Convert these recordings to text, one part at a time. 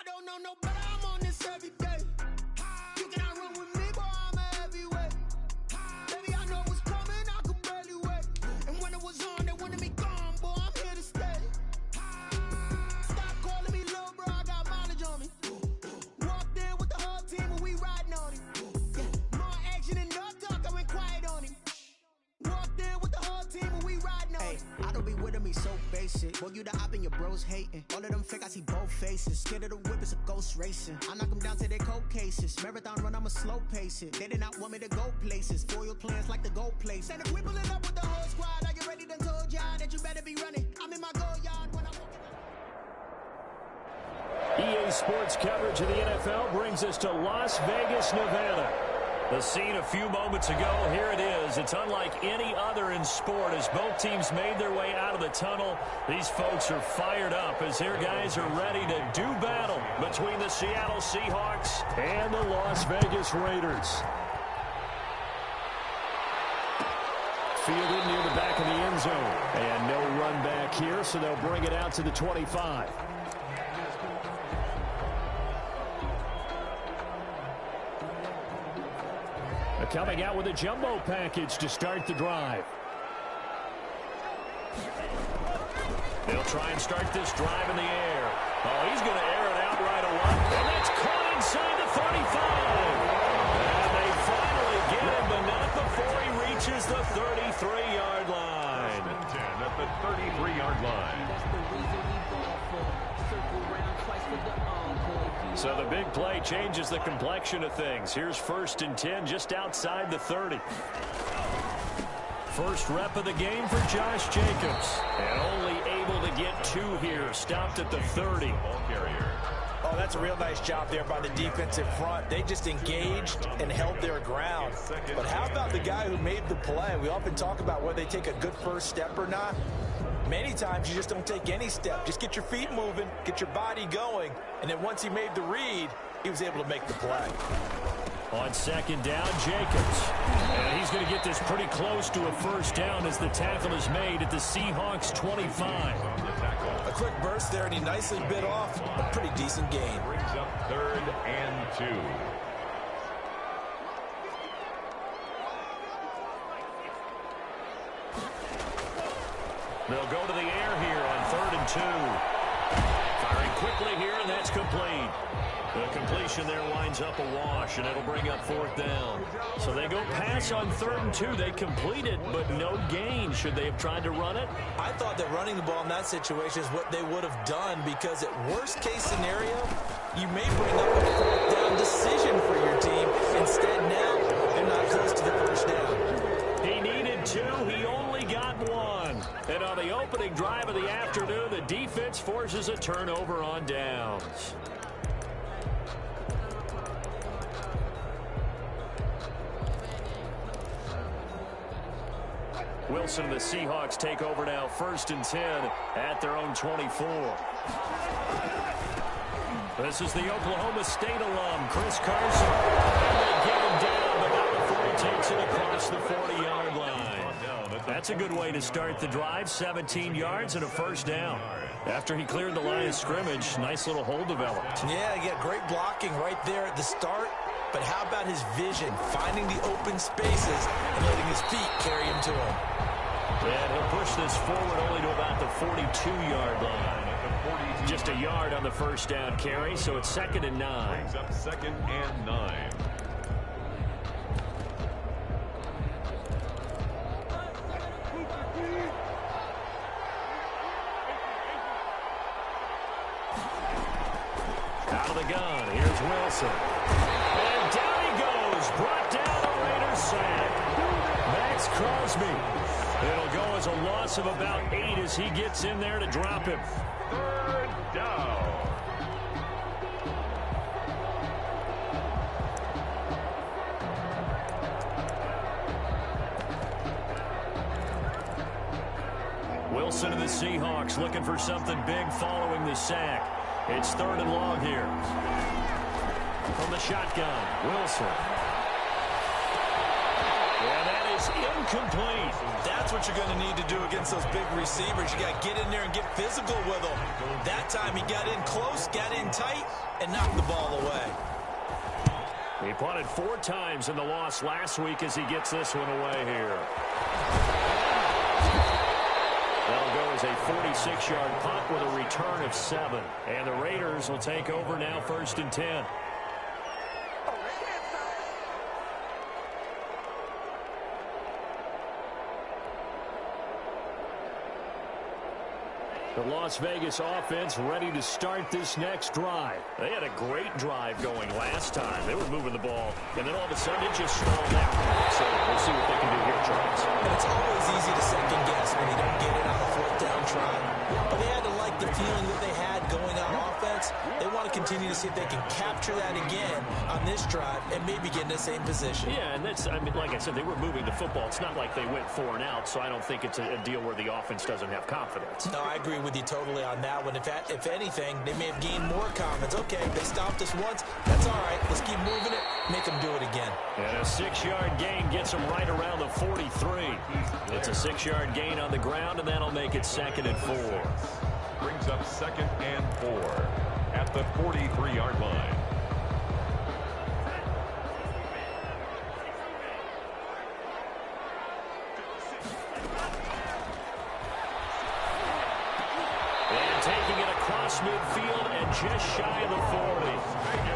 don't know no better, I'm on this every day. You cannot run with me, boy, I'm a heavyweight. Baby, I know what's coming, I could barely wait. And when it was on, they wanted me gone, boy, I'm here to stay. Stop calling me little bro, I got mileage on me. Walked in with the whole team and we riding on him. Yeah, more action and no talk, I went quiet on him. Walked in with the whole team and we riding on him. I don't be with him, he's so basic. Boy, you the op and your bros hating. All of them fake, I see both faces. Scared of the whip, it's a ghost racing. I knock them down to their cold cases. Marathon run, I'ma slow pace it. They did not want me to go places. Foil plans like the gold place. And if we pulling up with the whole squad, are you ready? Done told y'all that you better be running. I'm in my goal yard when I'm EA Sports coverage of the NFL brings us to Las Vegas, Nevada. The scene a few moments ago, here it is. It's unlike any other in sport as both teams made their way out of the tunnel. These folks are fired up as their guys are ready to do battle between the Seattle Seahawks and the Las Vegas Raiders. Fielded near the back of the end zone. And no run back here, so they'll bring it out to the 25. Coming out with a jumbo package to start the drive. They'll try and start this drive in the air. Oh, he's going to air it out right away. And that's caught inside the 35. And they finally get him, but not before he reaches the 33-yard line. 10 at the 33-yard line. That's the reason we ball for. Circle around twice for the encore. So the big play changes the complexion of things. Here's 1st and 10 just outside the 30. First rep of the game for Josh Jacobs. And only able to get 2 here. Stopped at the 30. Ball carrier. Oh, that's a real nice job there by the defensive front. They just engaged and held their ground. But how about the guy who made the play? We often talk about whether they take a good first step or not. Many times you just don't take any step. Just get your feet moving, get your body going, and then once he made the read, he was able to make the play. On 2nd down, Jacobs. And he's going to get this pretty close to a first down as the tackle is made at the Seahawks 25. A quick burst there, and he nicely bit off a pretty decent gain. Brings up 3rd and 2. They'll go to the air here on 3rd and 2. Firing quickly here, and that's complete. The completion there winds up a wash, and it'll bring up 4th down. So they go pass on 3rd and 2. They complete it, but no gain. Should they have tried to run it? I thought that running the ball in that situation is what they would have done, because at worst case scenario, you may bring up a 4th down decision for your team. Instead, now they're not close to the first down. He needed 2. He only got 1. And on the opening drive of the afternoon, the defense forces a turnover on downs. Wilson and the Seahawks take over now, 1st and 10 at their own 24. This is the Oklahoma State alum, Chris Carson. And they get him down, but not before he takes it across the 40-yard line. That's a good way to start the drive, 17 yards and a first down. After he cleared the line of scrimmage, nice little hole developed. Yeah, great blocking right there at the start. But how about his vision, finding the open spaces and letting his feet carry him to him? And he'll push this forward only to about the 42-yard line. Just a yard on the first down carry, so it's 2nd and 9. Brings up 2nd and 9. Out of the gun, here's Wilson. And down he goes, brought down a Raiders sack. Max Crosby. It'll go as a loss of about 8 as he gets in there to drop him. 3rd down. Wilson and the Seahawks looking for something big following the sack. It's 3rd and long here. From the shotgun, Wilson. And that is incomplete. That's what you're going to need to do against those big receivers. You got to get in there and get physical with them. That time he got in close, got in tight, and knock the ball away. He punted 4 times in the loss last week as he gets this one away here. That'll go as a 46-yard punt with a return of 7. And the Raiders will take over now, 1st and 10. The Las Vegas offense ready to start this next drive. They had a great drive going last time. They were moving the ball, and then all of a sudden it just stalled out. So we'll see what they can do here, Charles. And it's always easy to second guess when you don't get it on a 4th down try. But they had to like the feeling that they had going on offense. They want to continue to see if they can capture that again on this drive and maybe get in the same position. Yeah, and that's, I mean, like I said, they were moving the football. It's not like they went 4 and out, so I don't think it's a deal where the offense doesn't have confidence. No, I agree with you totally on that one. If anything, they may have gained more confidence. Okay, they stopped us once. That's all right. Let's keep moving it. Make them do it again. And a 6-yard gain gets them right around the 43. It's a 6-yard gain on the ground, and that'll make it 2nd and 4. Brings up 2nd and 4 at the 43-yard line. And taking it across midfield and just shy of the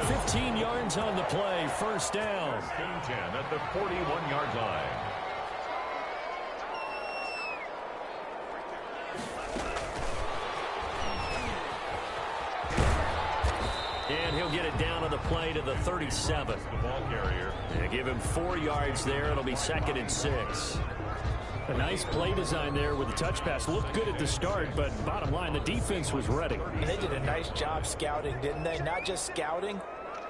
40. 15 yards on the play, 1st down. 10 at the 41-yard line. And he'll get it down on the play to the 37. The ball carrier. They give him 4 yards there. It'll be 2nd and 6. A nice play design there with the touch pass. Looked good at the start, but bottom line, the defense was ready. And they did a nice job scouting, didn't they? Not just scouting,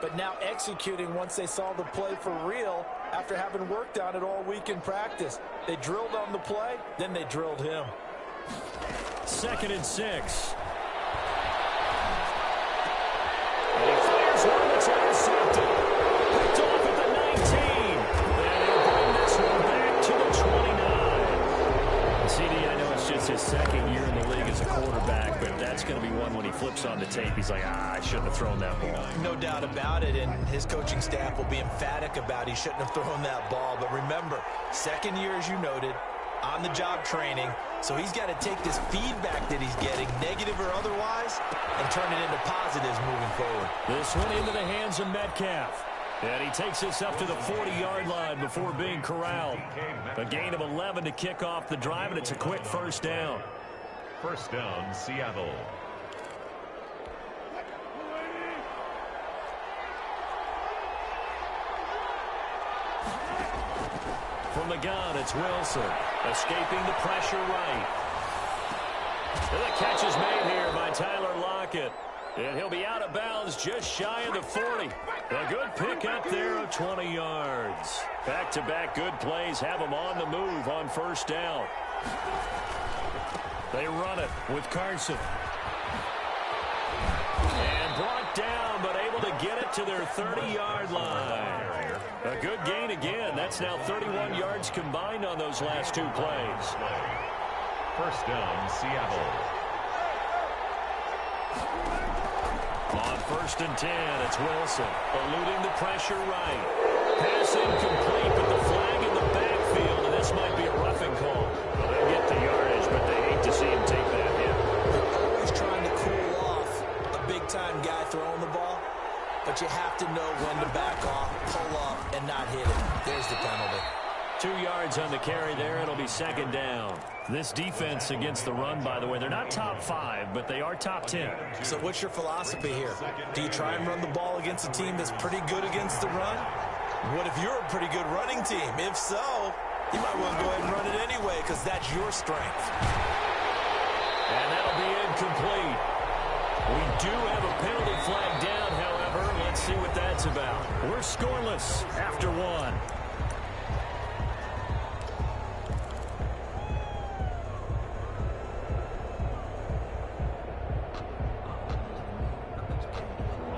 but now executing once they saw the play for real after having worked on it all week in practice. They drilled on the play, then they drilled him. 2nd and 6. And he fires one that's intercepted. Picked off at the 19. And he'll bring this one back to the 29. CD, I know it's just his 2nd year in the league as a quarterback, but that's going to be one when he flips on the tape. He's like, I shouldn't have thrown that ball. No doubt about it, and his coaching staff will be emphatic about he shouldn't have thrown that ball. But remember, 2nd year, as you noted, on-the-job training, so he's got to take this feedback that he's getting, negative or otherwise, and turn it into positives moving forward. This one into the hands of Metcalf. And he takes this up to the 40-yard line before being corralled. A gain of 11 to kick off the drive, and it's a quick 1st down. 1st down, Seattle. From the gun, it's Wilson. Escaping the pressure right. And the catch is made here by Tyler Lockett. And he'll be out of bounds just shy of the 40. A good pickup there of 20 yards. Back-to-back good plays have him on the move on 1st down. They run it with Carson. And brought down, but able to get it to their 30-yard line. A good gain again. That's now 31 yards combined on those last 2 plays. 1st down, Seattle. On 1st and 10, it's Wilson. Eluding the pressure right. Pass incomplete, but the flag in the backfield, and this might be a roughing call. Well, they'll get the yardage, but they hate to see him take that hit. They're always trying to cool off a big-time guy throwing the ball, but you have to know when to back off, pull up, and not hit it. There's the penalty. 2 yards on the carry there. It'll be 2nd down. This defense against the run, by the way, they're not top 5, but they are top 10. So what's your philosophy here? Do you try and run the ball against a team that's pretty good against the run? What if you're a pretty good running team? If so, you might want to go ahead and run it anyway because that's your strength. And that'll be incomplete. We do have a penalty flag down, however. Let's see what that's about. We're scoreless after 1.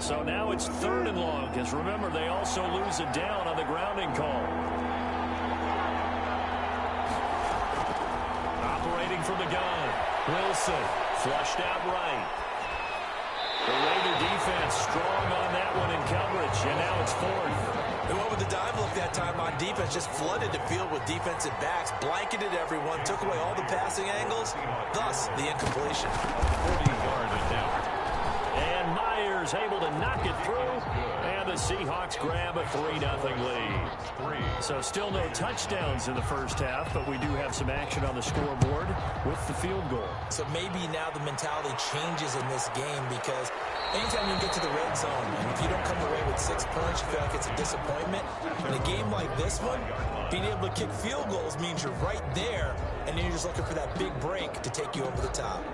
So now it's 3rd and long, because remember, they also lose it down on the grounding call. Operating from the gun. Wilson flushed out right. The Raider defense strong that time on defense, just flooded the field with defensive backs, blanketed everyone, took away all the passing angles, thus the incompletion. 40-yard attempt. And Myers able to knock it through, and the Seahawks grab a 3-0 lead. So still no touchdowns in the first half, but we do have some action on the scoreboard with the field goal. So maybe now the mentality changes in this game, because anytime you get to the red zone, and if you don't come away with 6 points, you feel like it's a disappointment. In a game like this one, being able to kick field goals means you're right there, and then you're just looking for that big break to take you over the top.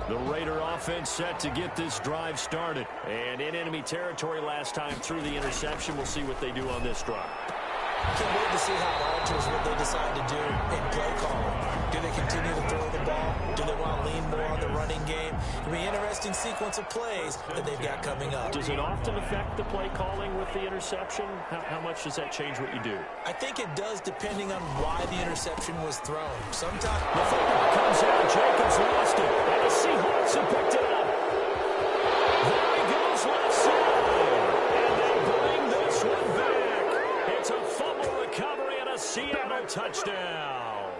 The Raider offense set to get this drive started. And in enemy territory last time through the interception. We'll see what they do on this drive. Can't wait to see how it alters what they decide to do in play calling. Do they continue to throw the ball? Do they want to lean more on the running game? It'll be an interesting sequence of plays that they've got coming up. Does it often affect the play calling with the interception? How much does that change what you do? I think it does, depending on why the interception was thrown. Sometimes the football comes out. Jacobs lost it. And the Seahawks have picked it up. There he goes left side. And they bring this one back. It's a fumble recovery and a Seattle touchdown.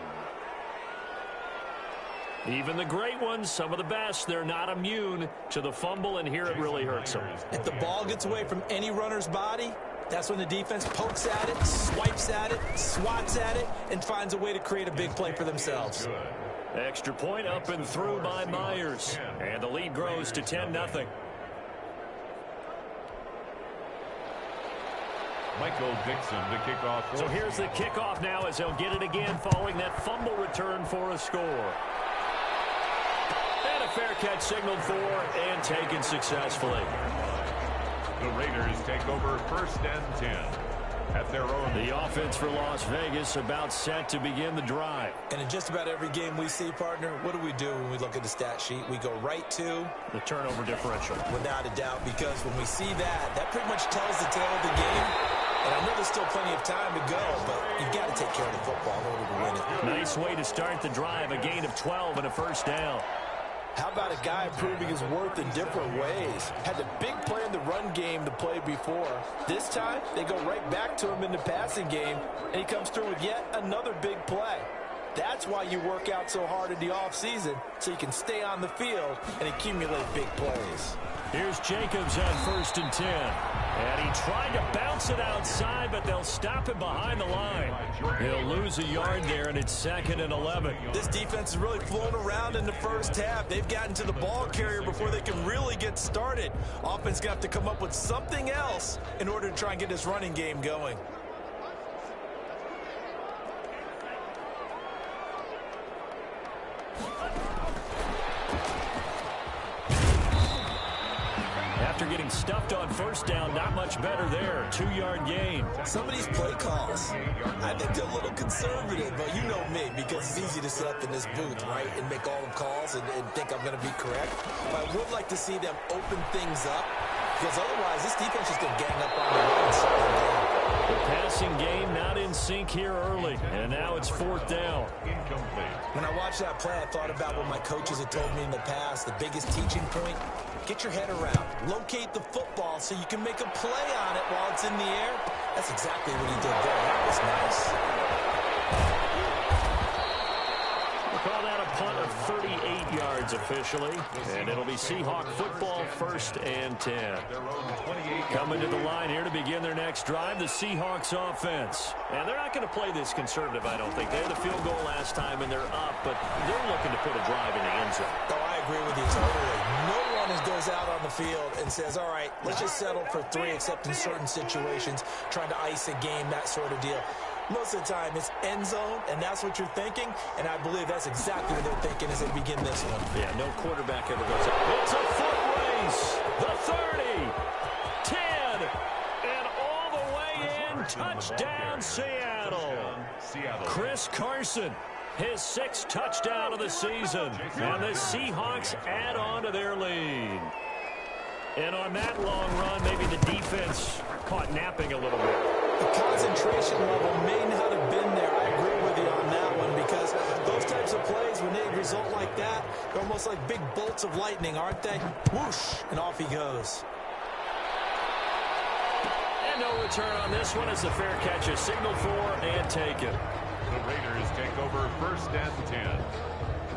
Even the great ones, some of the best, they're not immune to the fumble, and here it really hurts them. If the ball gets away from any runner's body, that's when the defense pokes at it, swipes at it, swats at it, and finds a way to create a big play for themselves. Extra point up and through by Myers, and the lead grows to 10-0. Michael Dixon to kick off. So here's the kickoff now as they'll get it again following that fumble return for a score. And a fair catch signaled for and taken successfully. The Raiders take over 1st and 10 at their own. The offense for Las Vegas about set to begin the drive. And in just about every game we see, partner, what do we do when we look at the stat sheet? We go right to the turnover differential. Without a doubt, because when we see that, that pretty much tells the tale of the game. And I know there's still plenty of time to go, but you've got to take care of the football in order to win it. Nice way to start the drive, a gain of 12 and a first down. How about a guy proving his worth in different ways? Had a big play in the run game to play before. This time, they go right back to him in the passing game, and he comes through with yet another big play. That's why you work out so hard in the offseason, so you can stay on the field and accumulate big plays. Here's Jacobs on 1st and 10. And he tried to bounce it outside, but they'll stop him behind the line. He'll lose a yard there, and it's 2nd and 11. This defense is really flown around in the first half. They've gotten to the ball carrier before they can really get started. Offense got to come up with something else in order to try and get this running game going. After getting stuffed on 1st down, not much better there. 2-yard gain. Some of these play calls, I think they're a little conservative, but you know me, because it's easy to sit up in this booth, right, and make all the calls and think I'm going to be correct. But I would like to see them open things up, because otherwise this defense is going to gang up on the run and slow them down. The passing game not in sync here early, and now it's 4th down. Incomplete. When I watched that play, I thought about what my coaches had told me in the past. The biggest teaching point, get your head around. Locate the football so you can make a play on it while it's in the air. That's exactly what he did there. That was nice. We'll call that a punt of 38 yards officially, and it'll be Seahawk football 1st and 10. Coming to the line here to begin their next drive, the Seahawks offense. And they're not going to play this conservative, I don't think. They had the field goal last time, and they're up, but they're looking to put a drive in the end zone. Oh, I agree with you totally. No one goes out on the field and says, all right, let's just settle for 3, except in certain situations, trying to ice a game, that sort of deal. Most of the time, it's end zone, and that's what you're thinking, and I believe that's exactly what they're thinking as they begin this one. Yeah, no quarterback ever goes out. It's a foot race. The 30, 10, and all the way in. Touchdown, Seattle. Chris Carson, his 6th touchdown of the season, and the Seahawks add on to their lead. And on that long run, maybe the defense caught napping a little bit. The concentration level may not have been there. I agree with you on that one, because those types of plays, when they result like that, They're almost like big bolts of lightning, aren't they? Whoosh, and off he goes. And no return on this one as the fair catch is signaled for and taken. The Raiders take over 1st and 10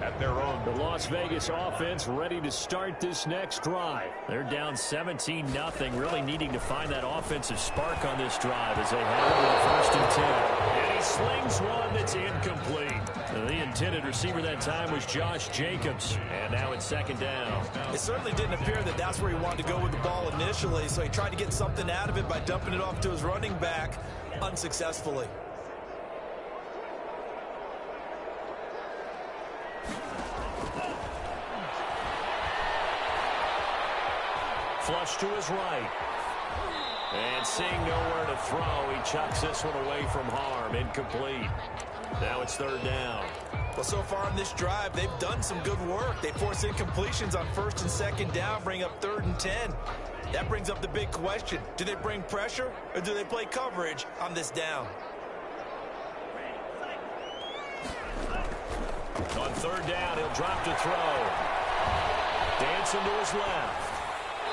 at their own. The Las Vegas offense ready to start this next drive. They're down 17-0, really needing to find that offensive spark on this drive as they head over to 1st and 10. And he slings one that's incomplete. The intended receiver that time was Josh Jacobs. And now it's 2nd down. It certainly didn't appear that that's where he wanted to go with the ball initially, so he tried to get something out of it by dumping it off to his running back unsuccessfully. Flush to his right. And seeing nowhere to throw, he chucks this one away from harm. Incomplete. Now it's 3rd down. Well, so far in this drive, they've done some good work. They force incompletions on 1st and 2nd down, bring up 3rd and 10. That brings up the big question. Do they bring pressure or do they play coverage on this down? On 3rd down, he'll drop to throw. Dancing to his left.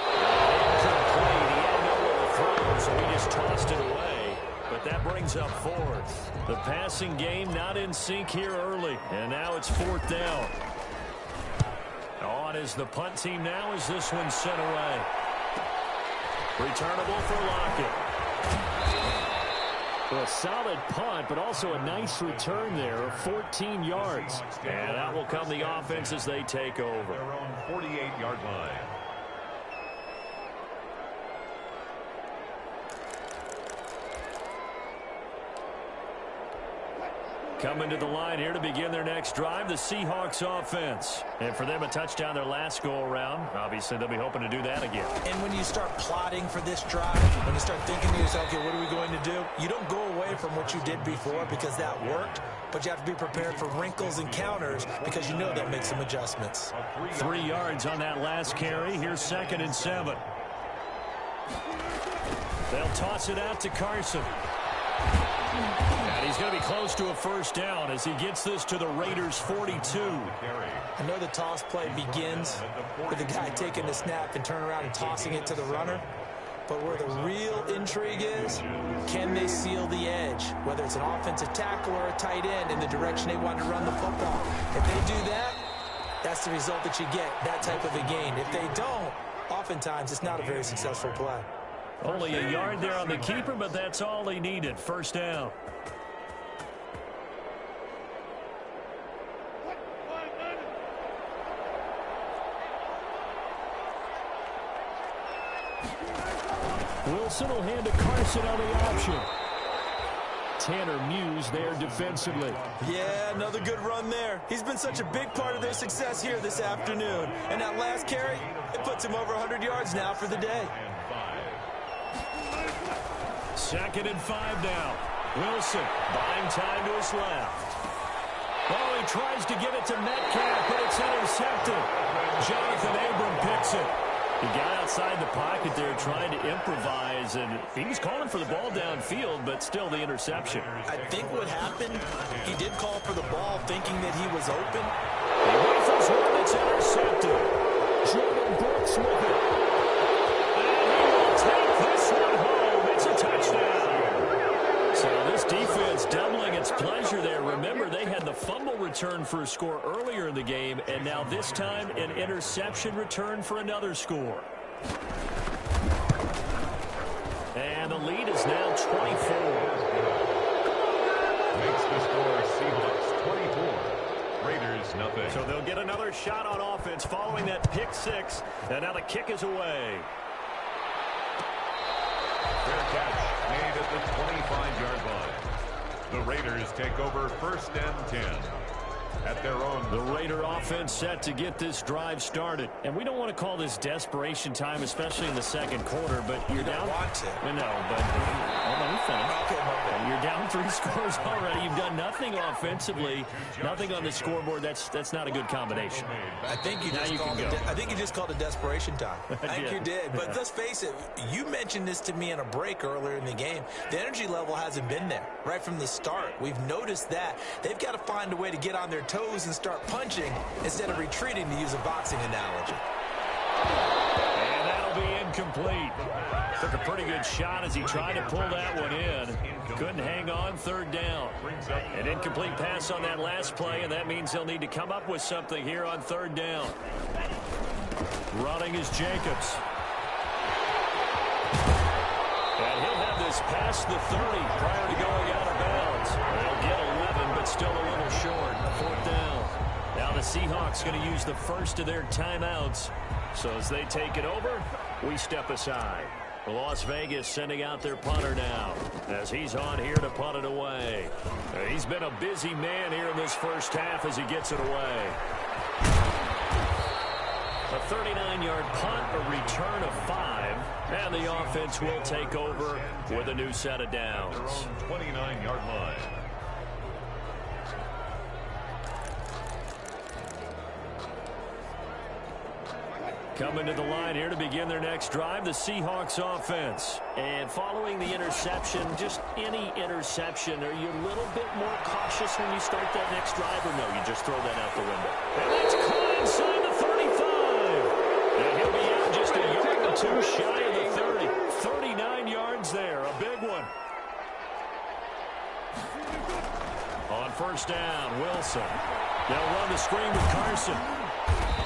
Incomplete. He had nowhere to throw, so he just tossed it away. But that brings up 4th. The passing game not in sync here early. And now it's 4th down. On is the punt team now as this one's sent away. Returnable for Lockett. Well, a solid punt, but also a nice return there of 14 yards. And that will come the offense as they take over. Their own 48-yard line. Coming to the line here to begin their next drive, the Seahawks offense. And for them, a touchdown their last go-around. Obviously, they'll be hoping to do that again. And when you start plotting for this drive, when you start thinking to yourself, okay, what are we going to do? You don't go away from what you did before because that worked, but you have to be prepared for wrinkles and counters because you know they'll make some adjustments. 3 yards on that last carry. Here's 2nd and 7. They'll toss it out to Carson. And he's going to be close to a 1st down as he gets this to the Raiders' 42. I know the toss play begins with the guy taking the snap and turn around and tossing it to the runner. But where the real intrigue is, can they seal the edge? Whether it's an offensive tackle or a tight end in the direction they want to run the football. If they do that, that's the result that you get, that type of a gain. If they don't, oftentimes it's not a very successful play. Only a yard there on the keeper, but that's all he needed. 1st down. Wilson will hand to Carson on the option. Tanner Muse there defensively. Yeah, another good run there. He's been such a big part of their success here this afternoon. And that last carry, it puts him over 100 yards now for the day. 2nd and 5 now. Wilson buying time to his left. Oh, he tries to give it to Metcalf, but it's intercepted. Jonathan Abram picks it. He got outside the pocket there trying to improvise, and he was calling for the ball downfield, but still the interception. I think what happened, he did call for the ball thinking that he was open. He rifles one that's intercepted. Jordan Brooks with it. And he will take this one home. It's a touchdown. So this defense doubling its pleasure there. Remember, they had the fumble return for a score earlier in the game, and now this time an interception return for another score. And the lead is now 24. Makes the score Seahawks 24. Raiders nothing. So they'll get another shot on offense following that pick six, and now the kick is away. Fair catch made at the 25-yard line. The Raiders take over 1st and 10 at their own. The Raider offense set to get this drive started. And we don't want to call this desperation time, especially in the second quarter, but you're down. Want to. I know, but let me finish. Okay, And you're down 3 scores already. You've done nothing offensively, nothing on the scoreboard. That's not a good combination. I think you just called it desperation time. I think you did. But let's face it, you mentioned this to me in a break earlier in the game. The energy level hasn't been there right from the start. We've noticed that. They've got to find a way to get on their toes and start punching instead of retreating, to use a boxing analogy. And that'll be incomplete. Took a pretty good shot as he tried to pull that one in. Couldn't hang on, 3rd down. An incomplete pass on that last play, and that means they'll need to come up with something here on 3rd down. Running is Jacobs. And he'll have this past the 30 prior to going out of bounds. They'll get 11, but still a little short. 4th down. Now the Seahawks going to use the first of their timeouts. So as they take it over, we step aside. Las Vegas sending out their punter now as he's on here to punt it away. He's been a busy man here in this first half as he gets it away. A 39-yard punt, a return of 5, and the offense will take over with a new set of downs. 29-yard line. Coming to the line here to begin their next drive, the Seahawks offense. And following the interception, just any interception, are you a little bit more cautious when you start that next drive, or no, you just throw that out the window? And that's caught inside the 35. And he'll be out just a yard or 2 shy of the 30. 39 yards there, a big one. On 1st down, Wilson. They'll run the screen with Carson.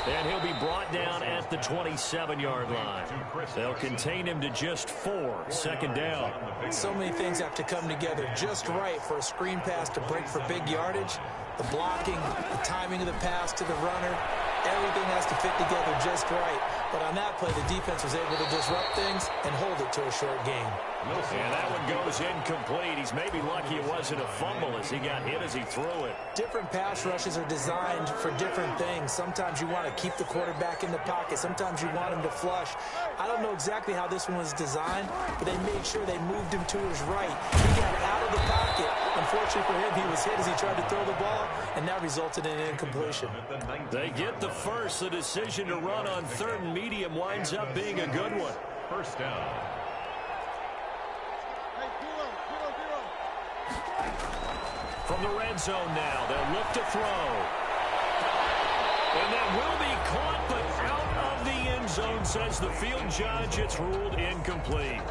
And he'll be brought down at the 27-yard line. They'll contain him to just 4. 2nd down. So many things have to come together just right for a screen pass to break for big yardage. The blocking, the timing of the pass to the runner, everything has to fit together just right. But on that play, the defense was able to disrupt things and hold it to a short gain. And that one goes incomplete. He's maybe lucky it wasn't a fumble as he got hit as he threw it. Different pass rushes are designed for different things. Sometimes you want to keep the quarterback in the pocket. Sometimes you want him to flush. I don't know exactly how this one was designed, but they made sure they moved him to his right. He got out of the pocket. Unfortunately for him, he was hit as he tried to throw the ball, and that resulted in an incompletion. They get the first. The decision to run on 3rd and medium winds up being a good one. 1st down. From the red zone now, they'll look to throw. And that will be caught, but out of the end zone, says the field judge. It's ruled incomplete.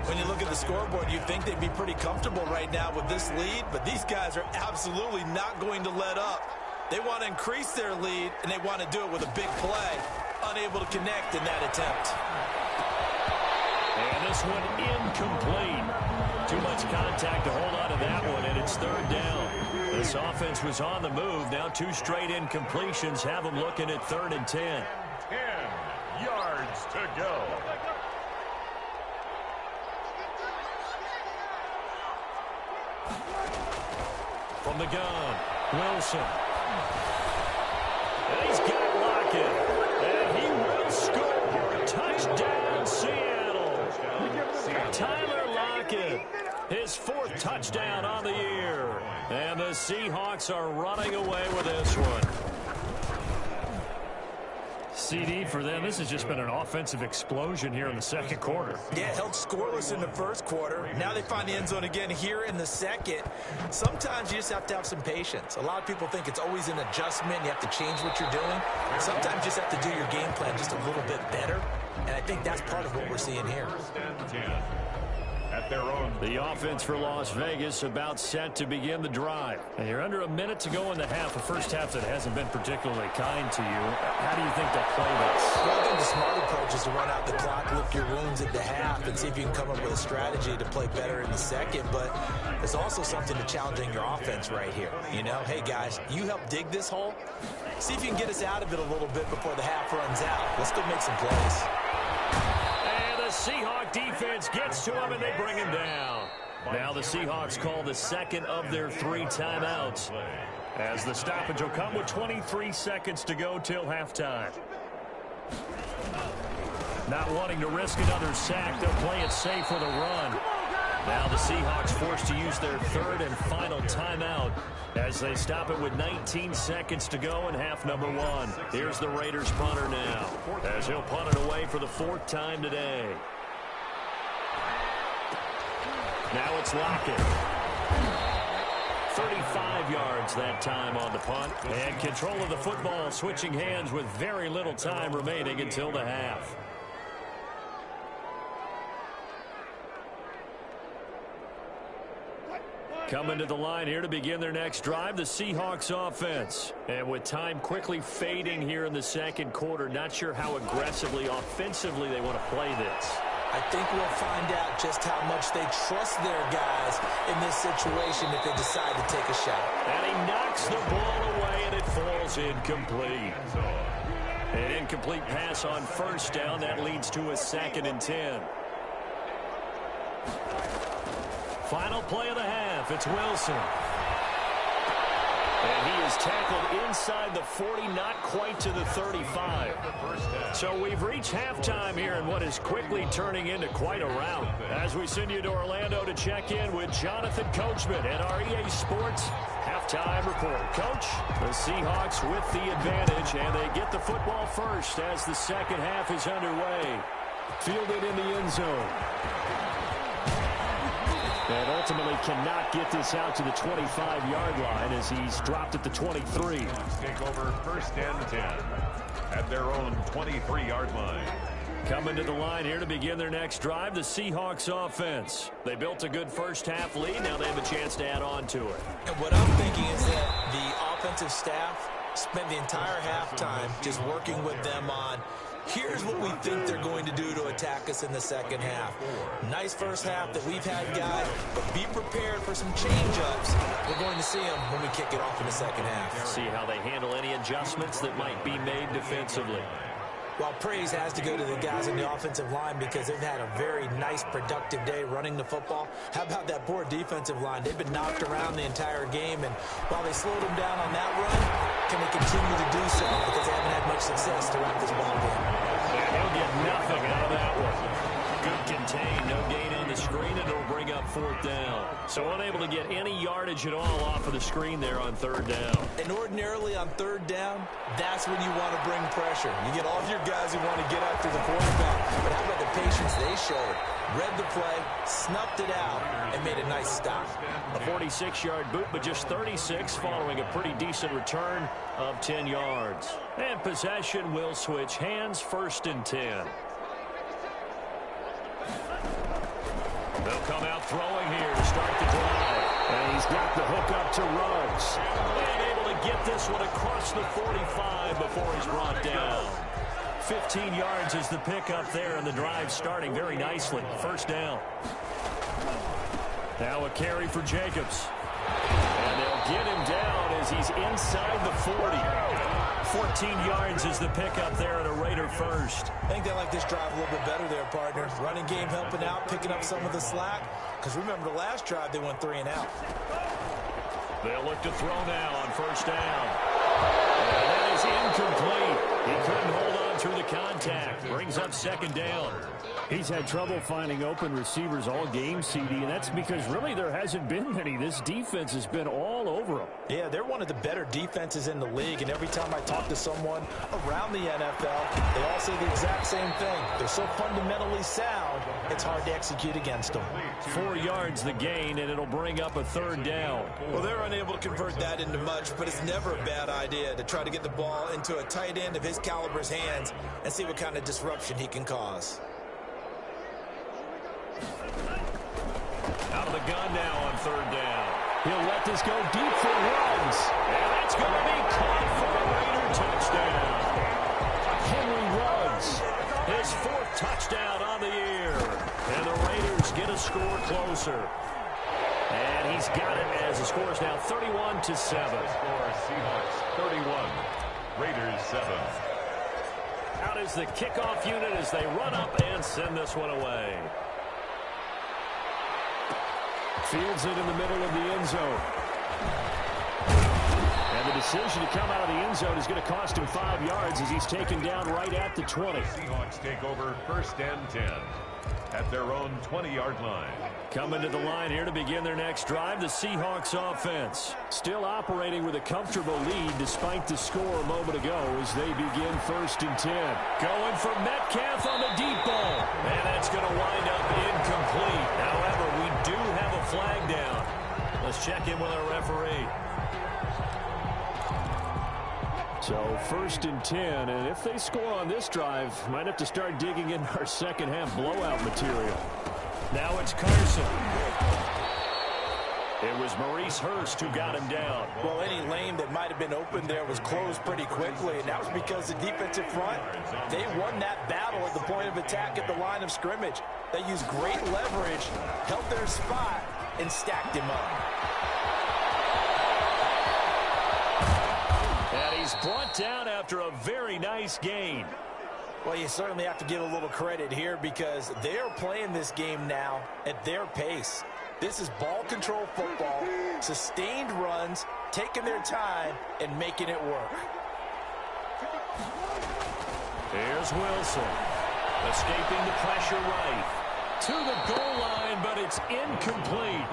When you look at the scoreboard, you'd think they'd be pretty comfortable right now with this lead, but these guys are absolutely not going to let up. They want to increase their lead, and they want to do it with a big play. Unable to connect in that attempt. And this one incomplete. Too much contact to hold on to that one, and it's 3rd down. This offense was on the move. Now 2 straight incompletions have them looking at 3rd and 10. 10 yards to go. From the gun, Wilson. And he's got Lockett. And he will score. Touchdown, Seattle. Tyler Lockett, his 4th touchdown on the year. And the Seahawks are running away with this one. CD for them. This has just been an offensive explosion here in the 2nd quarter. Yeah, held scoreless in the 1st quarter. Now they find the end zone again here in the 2nd. Sometimes you just have to have some patience. A lot of people think it's always an adjustment. You have to change what you're doing. Sometimes you just have to do your game plan just a little bit better. And I think that's part of what we're seeing here. At their own. The offense for Las Vegas about set to begin the drive. And you're under a minute to go in the half. A first half that hasn't been particularly kind to you. How do you think they'll play this? Well, I think the smart approach is to run out the clock, lick your wounds at the half, and see if you can come up with a strategy to play better in the 2nd. But there's also something to challenging your offense right here. You know, hey, guys, you help dig this hole. See if you can get us out of it a little bit before the half runs out. Let's go make some plays. Seahawk defense gets to him, and they bring him down. Now the Seahawks call the 2nd of their 3 timeouts, as the stoppage will come with 23 seconds to go till halftime. Not wanting to risk another sack, they'll play it safe with a run. Now the Seahawks forced to use their third and final timeout as they stop it with 19 seconds to go in half number 1. Here's the Raiders punter now as he'll punt it away for the 4th time today. Now it's Lockett. 35 yards that time on the punt. And control of the football switching hands with very little time remaining until the half. Coming to the line here to begin their next drive, the Seahawks offense. And with time quickly fading here in the second quarter, not sure how aggressively, offensively they want to play this. I think we'll find out just how much they trust their guys in this situation if they decide to take a shot. And he knocks the ball away, and it falls incomplete. An incomplete pass on first down. That leads to a 2nd and 10. Final play of the half. It's Wilson. And he is tackled inside the 40, not quite to the 35. So we've reached halftime here in what is quickly turning into quite a rout. As we send you to Orlando to check in with Jonathan Coachman at our EA Sports halftime report. Coach, the Seahawks with the advantage, and they get the football first as the second half is underway. Fielded in the end zone. And ultimately cannot get this out to the 25-yard line as he's dropped at the 23. Take over 1st and 10 at their own 23-yard line. Coming to the line here to begin their next drive, the Seahawks offense. They built a good first half lead. Now they have a chance to add on to it. And what I'm thinking is that the offensive staff spent the entire halftime just working with them on here's what we think they're going to do to attack us in the second half. Nice first half that we've had, guys, but be prepared for some change-ups. We're going to see them when we kick it off in the second half. See how they handle any adjustments that might be made defensively. Well, praise has to go to the guys on the offensive line because they've had a very nice, productive day running the football. How about that poor defensive line? They've been knocked around the entire game, and while they slowed them down on that run, can they continue to do so because they haven't had much success throughout this ball game? And he'll get nothing out of that one. Good contain, no gain on the screen, and it'll bring up 4th down. So unable to get any yardage at all off of the screen there on 3rd down. And ordinarily on 3rd down, that's when you want to bring pressure. You get all of your guys who want to get after the quarterback. But how about the patience they showed? Read the play, snuffed it out, and made a nice stop. A 46-yard boot, but just 36 following a pretty decent return of 10 yards. And possession will switch hands, 1st and 10. They'll come out throwing here to start the drive. And he's got the hook up to Ruggs. And able to get this one across the 45 before he's brought down. 15 yards is the pickup there, and the drive starting very nicely. 1st down. Now a carry for Jacobs. And they'll get him down as he's inside the 40. 14 yards is the pickup there, and a Raider first. I think they like this drive a little bit better there, partner. Running game helping out, picking up some of the slack. Because remember, the last drive they went 3 and out. They'll look to throw now on 1st down. And that is incomplete. He couldn't hold on through the contact. Brings up 2nd down. He's had trouble finding open receivers all game, CD, and that's because really there hasn't been many. This defense has been all over him. Yeah, they're one of the better defenses in the league, and every time I talk to someone around the NFL, they all say the exact same thing. They're so fundamentally sound, it's hard to execute against them. 4 yards the gain, and it'll bring up a 3rd down. Well, they're unable to convert that into much, but it's never a bad idea to try to get the ball into a tight end of his caliber's hands and see what kind of disruption he can cause. Out of the gun now on 3rd down. He'll let this go deep for Ruggs. And that's going to be caught for a Raider touchdown. Henry Ruggs, his 4th touchdown on the year. And the Raiders get a score closer. And he's got it as the score is now 31-7. Score Seahawks 31, Raiders 7. Out is the kickoff unit as they run up and send this one away. Fields it in the middle of the end zone. And the decision to come out of the end zone is going to cost him 5 yards as he's taken down right at the 20. Seahawks take over 1st and 10. at their own 20-yard line. Coming to the line here to begin their next drive, the Seahawks offense. Still operating with a comfortable lead despite the score a moment ago as they begin 1st and 10. Going for Metcalf on the deep ball. And that's going to wind up incomplete. However, we do have a flag down. Let's check in with our referee. So 1st and 10, and if they score on this drive, might have to start digging in our second half blowout material. Now it's Carson. It was Maurice Hurst who got him down. Well, any lane that might have been open there was closed pretty quickly, and that was because the defensive front, they won that battle at the point of attack at the line of scrimmage. They used great leverage, held their spot, and stacked him up. And he's brought down after a very nice gain. Well, you certainly have to give a little credit here because they're playing this game now at their pace. This is ball control football, sustained runs, taking their time, and making it work. Here's Wilson. Escaping the pressure right. To the goal line, but it's incomplete.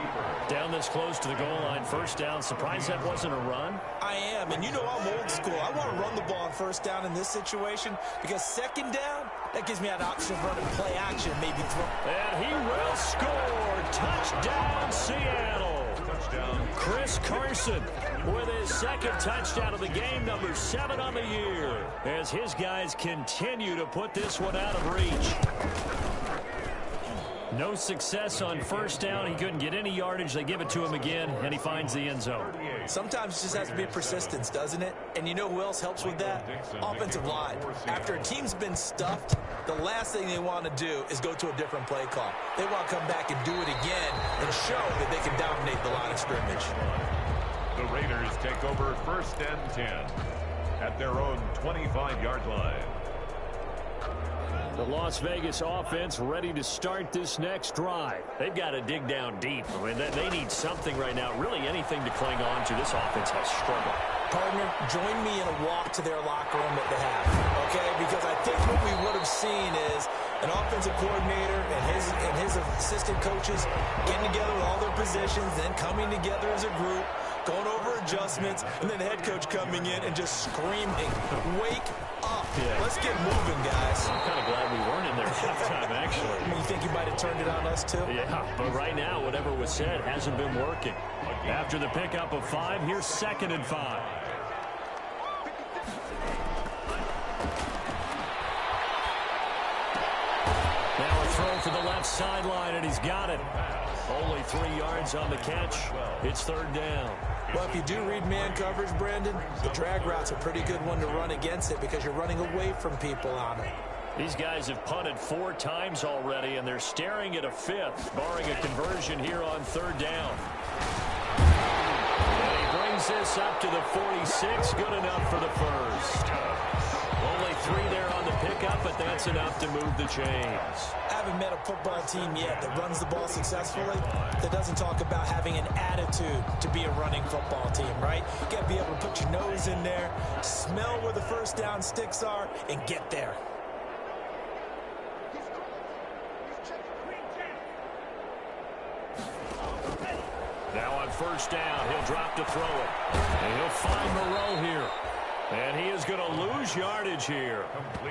Down this close to the goal line, 1st down. Surprised that wasn't a run? I am, and you know I'm old school. I want to run the ball on 1st down in this situation because 2nd down, that gives me an option of running play action, maybe throw. And he will score. Touchdown, Seattle. Touchdown. Chris Carson with his 2nd touchdown of the game, number 7 on the year, as his guys continue to put this one out of reach. No success on 1st down. He couldn't get any yardage. They give it to him again, and he finds the end zone. Sometimes it just has to be persistence, doesn't it? And you know who else helps with that? Offensive line. After a team's been stuffed, the last thing they want to do is go to a different play call. They want to come back and do it again and show that they can dominate the line of scrimmage. The Raiders take over 1st and 10 at their own 25-yard line. The Las Vegas offense ready to start this next drive. They've got to dig down deep. I mean, they need something right now, really anything to cling on to. This offense has struggled. Partner, join me in a walk to their locker room at the half, okay? Because I think what we would have seen is an offensive coordinator and his assistant coaches getting together with all their positions, then coming together as a group, going over adjustments, and then the head coach coming in and just screaming, wake up. Yeah. Let's get moving, guys. I'm kind of glad we weren't in there at halftime, actually. You think you might have turned it on us, too? Yeah, but right now, whatever was said hasn't been working. After the pickup of 5, here's 2nd and 5. Now a throw for the left sideline, and he's got it. Only 3 yards on the catch. It's 3rd down. Well, if you do read man coverage, Brandon, the drag route's a pretty good one to run against it because you're running away from people on it. These guys have punted 4 times already, and they're staring at a 5th, barring a conversion here on 3rd down. And he brings this up to the 46. Good enough for the 1st. Only 3 there on the pickup, but that's enough to move the chains. I haven't met a football team yet that runs the ball successfully that doesn't talk about having an attitude to be a running football team, right? You got to be able to put your nose in there, smell where the 1st down sticks are, and get there. Now on 1st down, he'll drop to throw it. And he'll find Moreau here. And he is going to lose yardage here.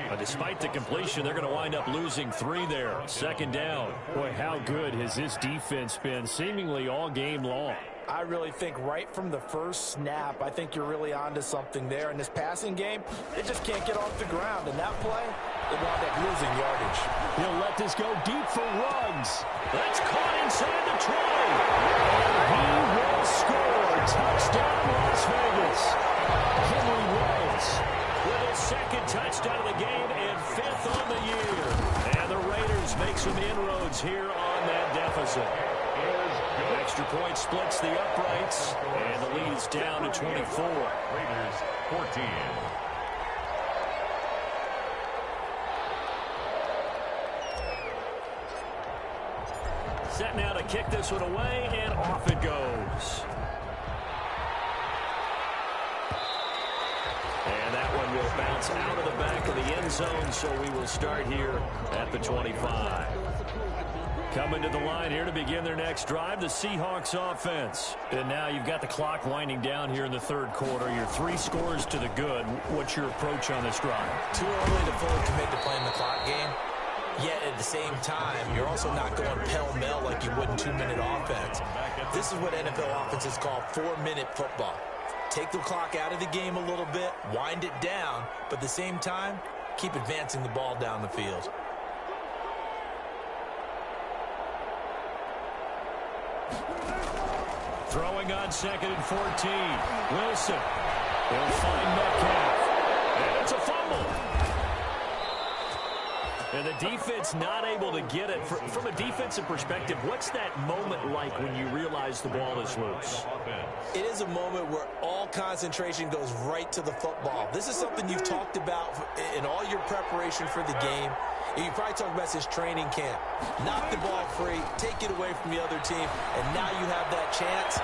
But despite the completion, they're going to wind up losing 3 there. 2nd down. Boy, how good has this defense been seemingly all game long? I really think right from the first snap, I think you're really onto something there. In this passing game, they just can't get off the ground. In that play, they wound up losing yardage. He'll let this go deep for Ruggs. That's caught inside the 20. And he will score. Touchdown, Las Vegas. Henry Ruggs with his 2nd touchdown of the game and 5th on the year. And the Raiders make some inroads here on that deficit. Extra point splits the uprights, and the lead's down to 24. Raiders 14. Set now to kick this one away, and off it goes. And that one will bounce out of the back of the end zone, so we will start here at the 25. Coming to the line here to begin their next drive, the Seahawks offense. And now you've got the clock winding down here in the third quarter. You're 3 scores to the good. What's your approach on this drive? Too early to fully commit to playing the clock game. Yet at the same time, you're also not going pell-mell like you would in 2-minute offense. This is what NFL offenses call 4-minute football. Take the clock out of the game a little bit, wind it down, but at the same time, keep advancing the ball down the field. Throwing on 2nd and 14. Wilson. He'll find Metcalf. And it's a fumble. And the defense not able to get it. From a defensive perspective, what's that moment like when you realize the ball is loose? It is a moment where all concentration goes right to the football. This is something you've talked about in all your preparation for the game. And you probably talked about this training camp. Knock the ball free, take it away from the other team, and now you have that chance.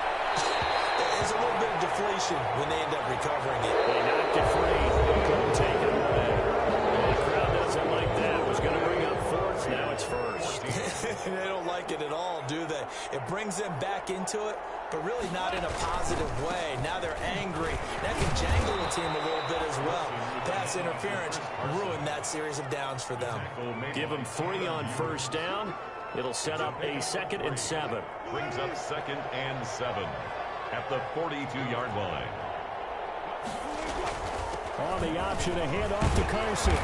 There's a little bit of deflation when they end up recovering it. They knocked it free. Couldn't take it away. The crowd doesn't like that. It was going to bring up 4th. Now it's 1st. They don't like it at all, do they? It brings them back into it, but really not in a positive way. Now they're angry. That can jangle the team a little bit as well. Pass interference ruined that series of downs for them. Give them 3 on 1st down. It'll set up a 2nd and 7. Brings up 2nd and 7 at the 42-yard line. On the option, a handoff to Carson.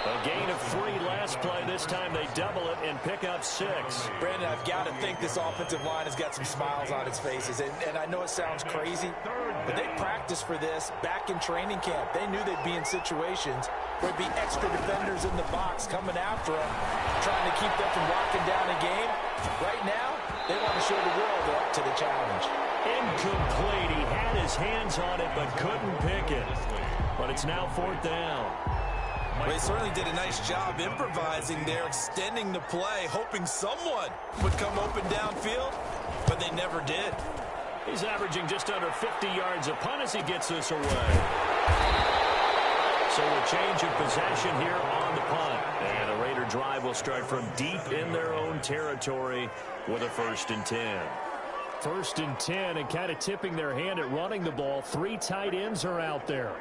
A gain of 3 last play. This time they double it and pick up 6. Brandon, I've got to think this offensive line has got some smiles on its faces. And I know it sounds crazy, but they practiced for this back in training camp. They knew they'd be in situations where there'd be extra defenders in the box coming after them, trying to keep them from locking down a game. Right now, they want to show the world they're up to the challenge. Incomplete. He had his hands on it but couldn't pick it. But it's now 4th down. They certainly did a nice job improvising there, extending the play, hoping someone would come open downfield, but they never did. He's averaging just under 50 yards a punt as he gets this away. So a change of possession here on the punt. And the Raider drive will start from deep in their own territory with a 1st and 10. 1st and 10, and kind of tipping their hand at running the ball. 3 tight ends are out there.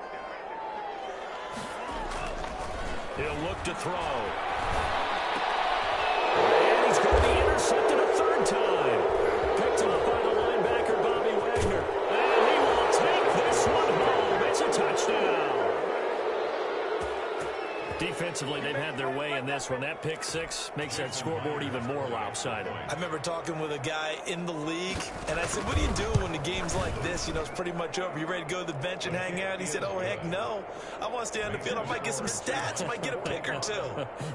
He'll look to throw. And he's going to be intercepted a 3rd time. Picked up by the linebacker, Bobby Wagner. And he will take this one home. It's a touchdown. Defensively, they've had their way in this one. That pick 6 makes that scoreboard even more lopsided. I remember talking with a guy in the league, and I said, what do you do when the game's like this? You know, it's pretty much over. You ready to go to the bench and hang out? He said, oh, heck no. I want to stay on the field. I might get some stats. I might get a pick or 2.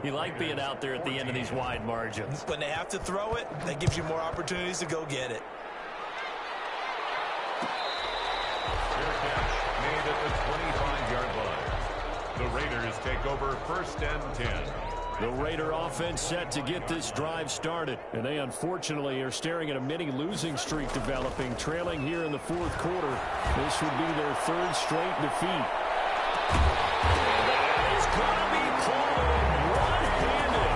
You like being out there at the end of these wide margins. When they have to throw it, that gives you more opportunities to go get it. Fair catch made at the 25-yard line. The Raiders take over 1st and 10. The Raider offense set to get this drive started. And they unfortunately are staring at a mini losing streak developing, trailing here in the 4th quarter. This would be their 3rd straight defeat. That is going to be called one-handed.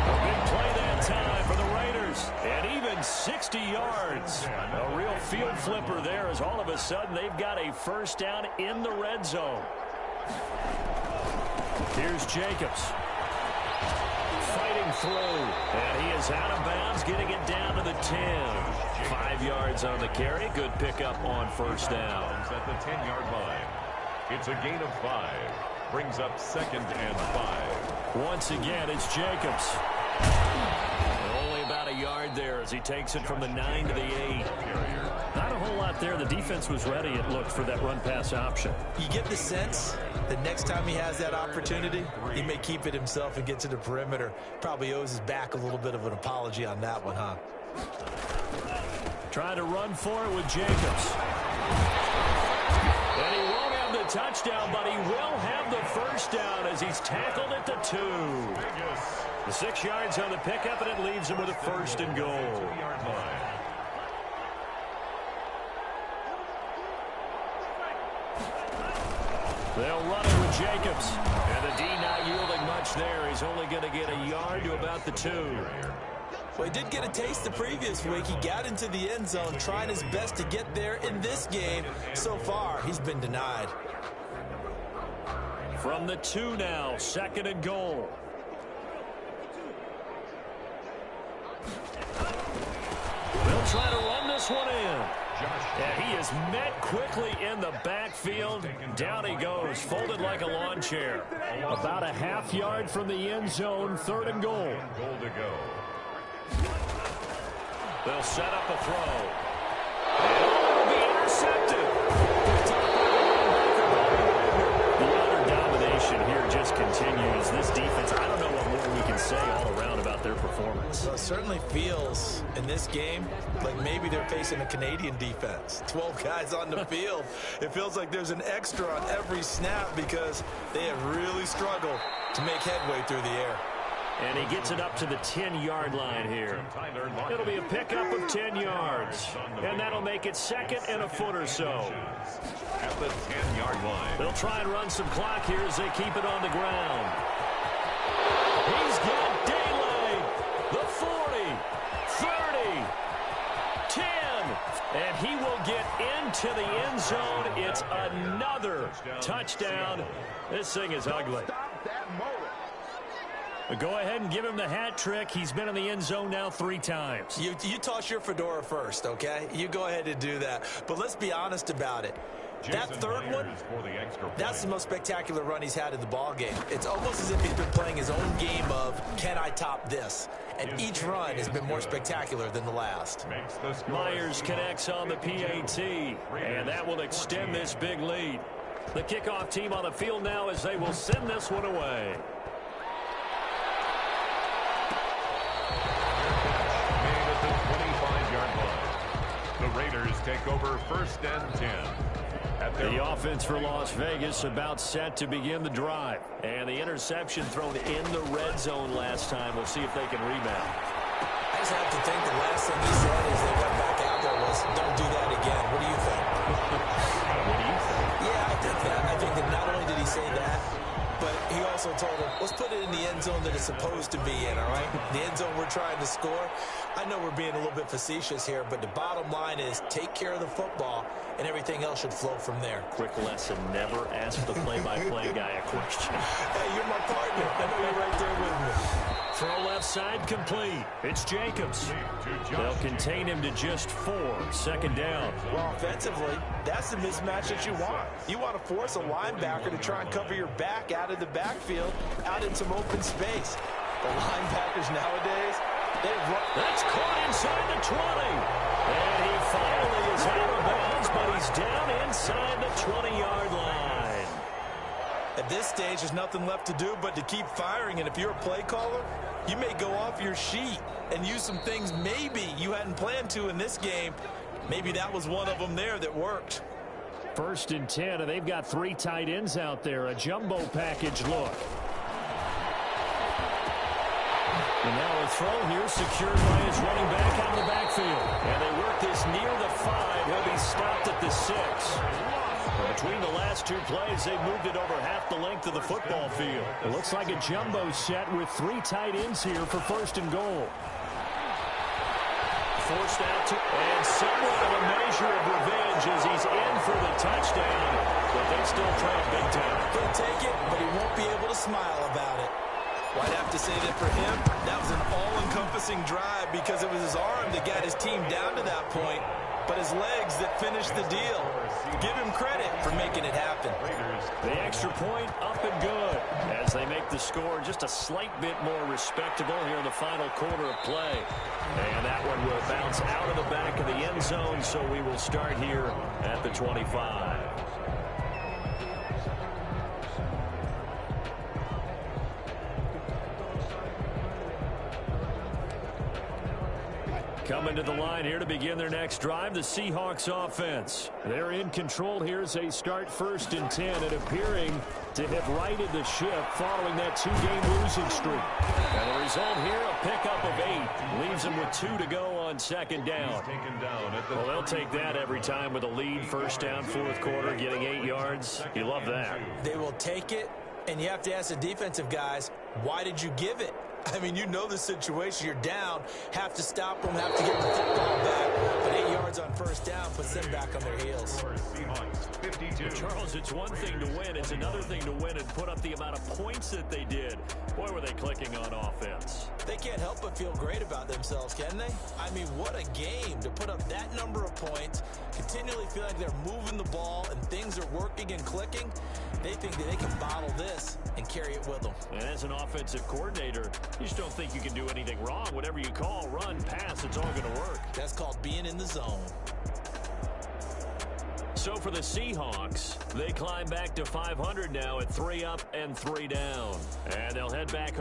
A big play that time for the Raiders. And even 60 yards. A real field flipper there as all of a sudden they've got a 1st down in the red zone. Here's Jacobs. Fighting through. And he is out of bounds, getting it down to the 10. 5 yards on the carry. Good pickup on 1st down. At the 10-yard line. It's a gain of 5. Brings up 2nd and 5. Once again, it's Jacobs. Only about a yard there as he takes it from the 9 to the 8. Not a whole lot there. The defense was ready, it looked, for that run-pass option. You get the sense that next time he has that opportunity, he may keep it himself and get to the perimeter. Probably owes his back a little bit of an apology on that one, huh? Trying to run for it with Jacobs. And he won't have the touchdown, but he will have the 1st down as he's tackled at the 2. The 6 yards on the pickup, and it leaves him with a 1st and goal. They'll run it with Jacobs. And the D not yielding much there. He's only going to get a yard to about the 2. Well, he did get a taste the previous week. He got into the end zone, trying his best to get there in this game. So far, he's been denied. From the 2 now, 2nd and goal. They'll try to run this one in. And he is met quickly in the backfield. Down he goes, folded like a lawn chair. About a half yard from the end zone, 3rd and goal. Goal to go. They'll set up a throw. And it'll be intercepted. The utter domination here just continues. This defense, I don't know what more we can say all around about their performance. Well, it certainly feels in this game like maybe they're facing a Canadian defense. 12 guys on the field. It feels like there's an extra on every snap because they have really struggled to make headway through the air. And he gets it up to the 10-yard line here. It'll be a pickup of 10 yards. And that'll make it 2nd and a foot or so. At the 10-yard line. They'll try and run some clock here as they keep it on the ground. He's got daylight. The 40, 30, 10. And he will get into the end zone. It's another touchdown. This thing is ugly. But go ahead and give him the hat trick. He's been in the end zone now 3 times. You toss your fedora first, okay? You go ahead and do that. But let's be honest about it. That third one, that's the most spectacular run he's had in the ball game. It's almost as if he's been playing his own game of, can I top this? And each run has been more spectacular than the last. Myers connects on the PAT, and that will extend this big lead. The kickoff team on the field now as they will send this one away. The Raiders take over 1st and 10. The offense for Las Vegas about set to begin the drive. And the interception thrown in the red zone last time. We'll see if they can rebound. I just have to think the last thing he said as they went back out there was, don't do that again. What do you think? What do you think? Yeah, I think that. I think that not only did he say that, but he also told him, let's put it in the end zone that it's supposed to be in, all right? The end zone we're trying to score. I know we're being a little bit facetious here, but the bottom line is take care of the football, and everything else should flow from there. Quick lesson, never ask the play-by-play guy a question. Hey, you're my partner. I know you're right there with me. Throw left side complete. It's Jacobs. They'll contain him to just 4. 2nd down. Well, offensively, that's the mismatch that you want. You want to force a linebacker to try and cover your back out of the backfield, out in some open space. The linebackers nowadays, that's caught inside the 20. And he finally is out of bounds, but he's down inside the 20-yard line. At this stage, there's nothing left to do but to keep firing. And if you're a play caller, you may go off your sheet and use some things maybe you hadn't planned to in this game. Maybe that was one of them there that worked. 1st and 10, and they've got 3 tight ends out there. A jumbo package look. And now a throw here secured by his running back out of the backfield. And they work this near the 5. He'll be stopped at the 6. Between the last 2 plays, they've moved it over half the length of the football field. It looks like a jumbo set with 3 tight ends here for 1st and goal. Forced out to, and somewhat of a measure of revenge as he's in for the touchdown. But they still trail big time. He'll take it, but he won't be able to smile about it. Well, I'd have to say that for him, that was an all-encompassing drive because it was his arm that got his team down to that point, but his legs that finished the deal. Give him credit for making it happen. The extra point up and good as they make the score just a slight bit more respectable here in the final quarter of play. And that one will bounce out of the back of the end zone, so we will start here at the 25. Coming to the line here to begin their next drive, the Seahawks offense. They're in control here as they start 1st and 10 and appearing to have righted the ship following that 2-game losing streak. And the result here, a pickup of 8. Leaves them with 2 to go on 2nd down. Well, they'll take that every time with a lead. 1st down, 4th quarter, getting 8 yards. You love that. They will take it, and you have to ask the defensive guys, why did you give it? I mean, you know the situation. You're down. Have to stop them. Have to get the football back. But 8 yards on 1st down puts them back on their heels. Charles, it's one thing to win. It's another thing to win and put up the amount of points that they did. Boy, were they clicking on offense. They can't help but feel great about themselves, can they? I mean, what a game to put up that number of points, continually feel like they're moving the ball and things are working and clicking. They think that they can bottle this and carry it with them. And as an offensive coordinator, you just don't think you can do anything wrong. Whatever you call, run, pass, it's all going to work. That's called being in the zone. So for the Seahawks, they climb back to 500 now at 3 up and 3 down. And they'll head back home.